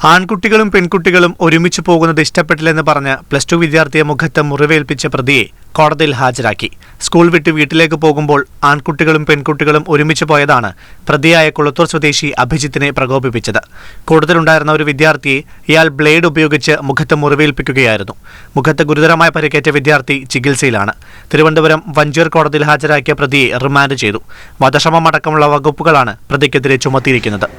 ആൺകുട്ടികളും പെൺകുട്ടികളും ഒരുമിച്ച് പോകുന്നത് ഇഷ്ടപ്പെട്ടില്ലെന്ന് പറഞ്ഞ് +2 വിദ്യാർത്ഥിയെ മുഖത്ത് മുറിവേൽപ്പിച്ച പ്രതിയെ കോടതിയിൽ ഹാജരാക്കി. സ്കൂൾ വിട്ട് വീട്ടിലേക്ക് പോകുമ്പോൾ ആൺകുട്ടികളും പെൺകുട്ടികളും ഒരുമിച്ച് പോയതാണ് പ്രതിയായ കുളത്തൂർ സ്വദേശി അഭിജിത്തിനെ പ്രകോപിപ്പിച്ചത്. കൂടുതലുണ്ടായിരുന്ന ഒരു വിദ്യാർത്ഥിയെ ഇയാൾ ബ്ലേഡ് ഉപയോഗിച്ച് മുഖത്ത് മുറിവേൽപ്പിക്കുകയായിരുന്നു. മുഖത്ത് ഗുരുതരമായ പരിക്കേറ്റ വിദ്യാർത്ഥി ചികിത്സയിലാണ്. തിരുവനന്തപുരം വഞ്ചിയൂർ കോടതിയിൽ ഹാജരാക്കിയ പ്രതിയെ റിമാൻഡ് ചെയ്തു. വധശ്രമം അടക്കമുള്ള വകുപ്പുകളാണ് പ്രതിക്കെതിരെ ചുമത്തിയിരിക്കുന്നത്.